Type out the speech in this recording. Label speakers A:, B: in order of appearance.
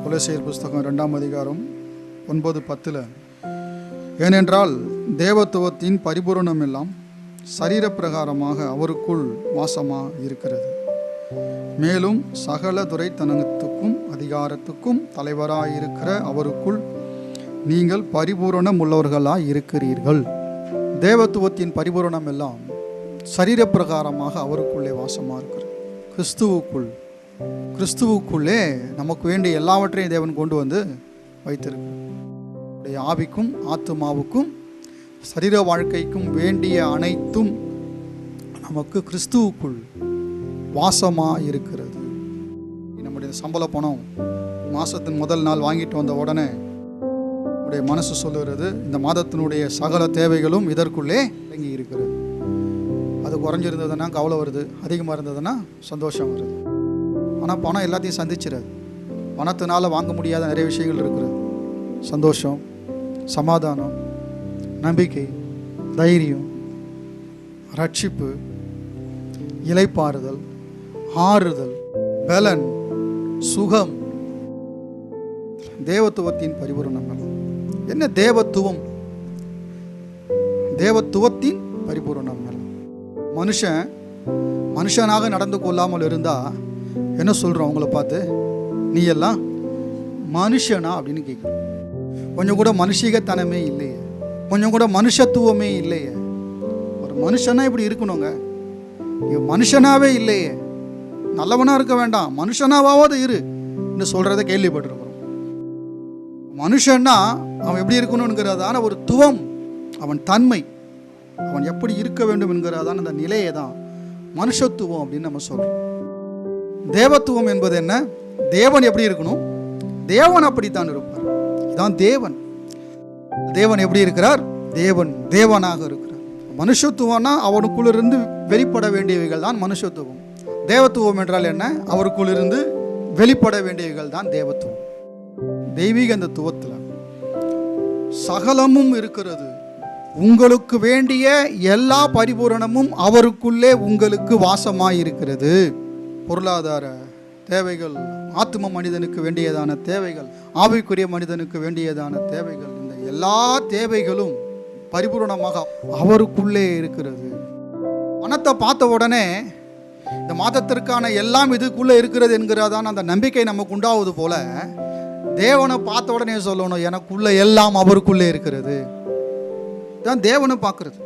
A: கொலோசியர் புஸ்தகம் 2ஆம் அதிகாரம் 9-10. ஏனென்றால் தேவத்துவத்தின் பரிபூரணம் எல்லாம் சரீரப்பிரகாரமாக அவருக்குள் வாசமாக இருக்கிறது. மேலும் சகல துரைத்தனத்துக்கும் அதிகாரத்துக்கும் தலைவராயிருக்கிற அவருக்குள் நீங்கள் பரிபூரணம் உள்ளவர்களாய் இருக்கிறீர்கள். தேவத்துவத்தின் பரிபூரணம் எல்லாம் சரீரப்பிரகாரமாக அவருக்குள்ளே வாசமாக இருக்கிறது. கிறிஸ்துவுக்குள்ளே நமக்கு வேண்டிய எல்லாவற்றையும் தேவன் கொண்டு வந்து வைத்திருக்கிறார். ஆவிக்கும் ஆத்துமாவுக்கும் சரீர வாழ்க்கைக்கும் வேண்டிய அனைத்தும் நமக்கு கிறிஸ்துவுக்குள் வாசமாக இருக்கிறது. நம்முடைய சம்பள பணம் மாதத்தின் முதல் நாள் வாங்கிட்டு வந்த உடனே நம்முடைய மனசு சொல்லுகிறது, இந்த மாதத்தினுடைய சகல தேவைகளும் இதற்குள்ளே அடங்கி இருக்கிறது. அது குறைஞ்சிருந்ததுன்னா கவலை வருது, அதிகமாக இருந்ததுன்னா சந்தோஷம் வருது. ஆனால் பணம் எல்லாத்தையும் சந்திச்சிடாது. பணத்தினால் வாங்க முடியாத நிறைய விஷயங்கள் இருக்கிறது. சந்தோஷம், சமாதானம், நம்பிக்கை, தைரியம், ரட்சிப்பு, இளைப்பாறுதல், ஆறுதல், பலன், சுகம். தேவத்துவத்தின் பரிபூரணம். என்ன தேவத்துவம்? தேவத்துவத்தின் பரிபூரணம். மனுஷனாக நடந்து கொள்ளாமல் இருந்தா என்ன சொல்றோம்? அவங்கள பார்த்து நீ எல்லாம் மனுஷனா அப்படின்னு கேட்குறோம். கொஞ்சம் கூட மனுஷிகத்தனமே இல்லையே, கொஞ்சம் கூட மனுஷத்துவமே இல்லையே. ஒரு மனுஷனா இப்படி இருக்கணுங்க, மனுஷனாவே இல்லையே. நல்லவனா இருக்க வேண்டாம், மனுஷனாவது இரு சொல்றதை கேள்விப்பட்டிருக்கிறோம். மனுஷன்னா அவன் எப்படி இருக்கணும்ங்கிறதான ஒரு துவம், அவன் தன்மை, அவன் எப்படி இருக்க வேண்டும் என்கிறதான அந்த நிலையை தான் மனுஷத்துவம் அப்படின்னு நம்ம சொல்றோம். தேவத்துவம் என்பது என்ன? தேவன் எப்படி இருக்கணும்? தேவன் அப்படித்தான் இருப்பார். இதான் தேவன். தேவன் எப்படி இருக்கிறார்? தேவனாக இருக்கிறார். மனுஷத்துவம்னா அவனுக்குள்ளிருந்து வெளிப்பட வேண்டியவைகள் தான் மனுஷத்துவம். தேவத்துவம் என்றால் என்ன? அவருக்குள்ளிருந்து வெளிப்பட வேண்டியவைகள் தான் தேவத்துவம். தெய்வீக அந்த துவத்தில் சகலமும் இருக்கிறது. உங்களுக்கு வேண்டிய எல்லா பரிபூரணமும் அவருக்குள்ளே உங்களுக்கு வாசமாய் இருக்கிறது. பொருளாதார தேவைகள், ஆத்தும மனிதனுக்கு வேண்டியதான தேவைகள், ஆவிக்குரிய மனிதனுக்கு வேண்டியதான தேவைகள், இந்த எல்லா தேவைகளும் பரிபூரணமாக அவருக்குள்ளே இருக்கிறது. பணத்தை பார்த்த உடனே இந்த மாதத்திற்கான எல்லாம் இதுக்குள்ளே இருக்கிறது என்கிறதான அந்த நம்பிக்கை நமக்கு உண்டாவது போல, தேவனை பார்த்த உடனே சொல்லணும், எனக்குள்ள எல்லாம் அவருக்குள்ளே இருக்கிறது. தான் தேவனை பார்க்கறது.